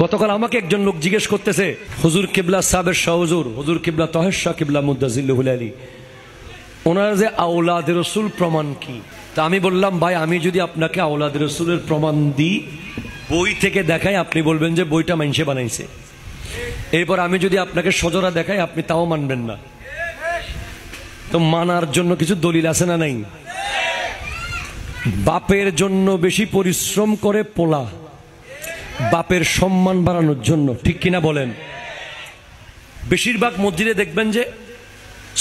গতকাল আমাকে একজন লোক জিজ্ঞেস করতেছে, হুজুর কিবলা সাহেবের শাহহুজুর হুজুর কিবলা তাহের শাহ কিবলা মুদ্দাজিল্লুহুল আলী, ওনার যে আওলাদ রসুল প্রমাণ কি? তা আমি বললাম, ভাই আমি যদি আপনাকে আওলাদ রসুলের প্রমাণ দিই, বই থেকে দেখাই, আপনি বলবেন যে বইটা মানুষে বানাইছে। এরপর আমি যদি আপনাকে সজরা দেখাই, আপনি তাও মানবেন না। তো মানার জন্য কিছু দলিল আছে না নাই? বাপের জন্য বেশি পরিশ্রম করে পোলা, বাপের সম্মান বাড়ানোর জন্য, ঠিক কিনা বলেন? বেশিরভাগ মসজিদে দেখবেন যে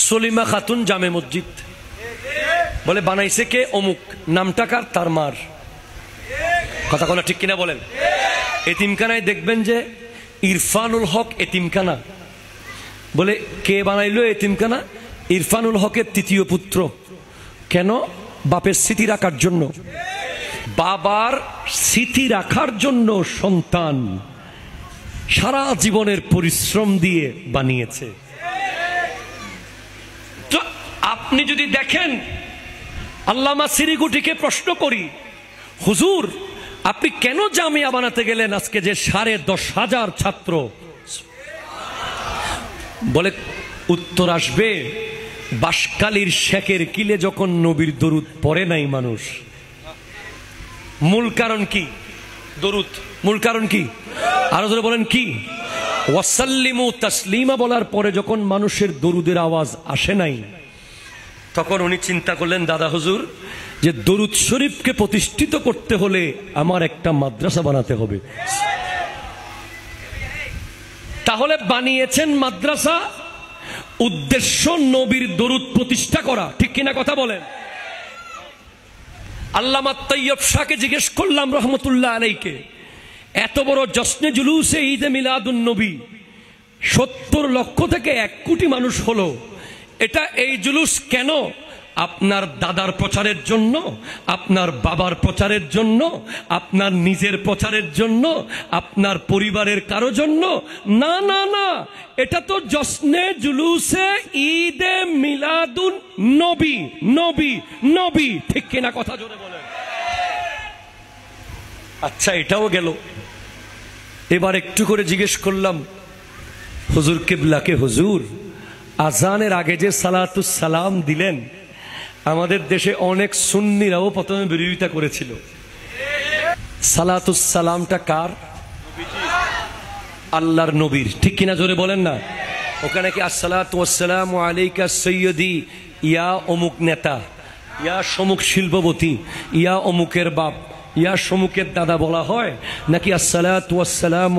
সলিমা খাতুন জামে মসজিদ, বলে বানাইছে কে? অমুক। নামটা কার? তার মার। কথা বলা ঠিক কিনা বলেন? এতিমখানায় দেখবেন যে ইরফানুল হক এতিমখানা, বলে কে বানাইলো এতিমখানা? ইরফানুল হকের তৃতীয় পুত্র। কেন? বাপের স্মৃতি রাখার জন্য। বাবার স্মৃতি রাখার জন্য সন্তান সারা জীবনের পরিশ্রম দিয়ে বানিয়েছে। তো আপনি যদি দেখেন, আল্লামা সিরিগুটিকে প্রশ্ন করি, হুজুর আপনি কেন জামিয়া বানাতে গেলেন আজকে যে 10,500 ছাত্র? বলে উত্তর আসবে, বাঁশখালীর শেখের কিলে যখন নবীর দরুদ পড়ে নাই মানুষ। মূল কারণ কি? দরুদ। মূল কারণ কি? আরো জোরে বলেন কি? ওয়াসাল্লিমু তাসলিমা বলার পরে যখন মানুষের দরুদের আওয়াজ আসে নাই, তখন উনি চিন্তা করলেন, দাদা হুজুর, যে দরুদ শরীফকে প্রতিষ্ঠিত করতে হলে আমার একটা মাদ্রাসা বানাতে হবে। তাহলে বানিয়েছেন মাদ্রাসা, উদ্দেশ্য নবীর দরুদ প্রতিষ্ঠা করা, ঠিক কিনা কথা বলেন? আল্লামা তৈয়ব শাহকে জিজ্ঞেস করলাম রহমতুল্লাহ আলাইকে, এত বড় জশ্নে জুলুসে ঈদে মিলাদুন নবী 70 লক্ষ থেকে 1 কোটি মানুষ হলো, এটা এই জুলুস কেন? আপনার দাদার প্রচারের জন্য, আপনার বাবার প্রচারের জন্য, আপনার নিজের প্রচারের জন্য, আপনার পরিবারের কারো জন্য? না না না, এটা তো জশ্নে জুলুসে ঈদে মিলাদুন নবী, নবী নবী, ঠিক কিনা কথা জোরে বলেন? আচ্ছা, এটাও গেল। এবার একটু করে জিজ্ঞেস করলাম হুজুর কিবলাকে, হুজুর আজানের আগে যে সালাতুস সালাম দিলেন, আমাদের দেশে অনেক সুন্নিরাও প্রথমে বিরোধিতা করেছিল। সালাতুস সালামটা কার? আল্লাহর নবীর, ঠিক কিনা জোরে বলেন না? ওখানে কি আসসালাতু ওয়াসসালামু আলাইকা সাইয়্যিদি ইয়া অমুক নেতা, ইয়া সমুক শিল্পপতি, ইয়া অমুকের বাপ, ইয়া সমুকের দাদা বলা হয় নাকি আসসালাতু ওয়াসসালামু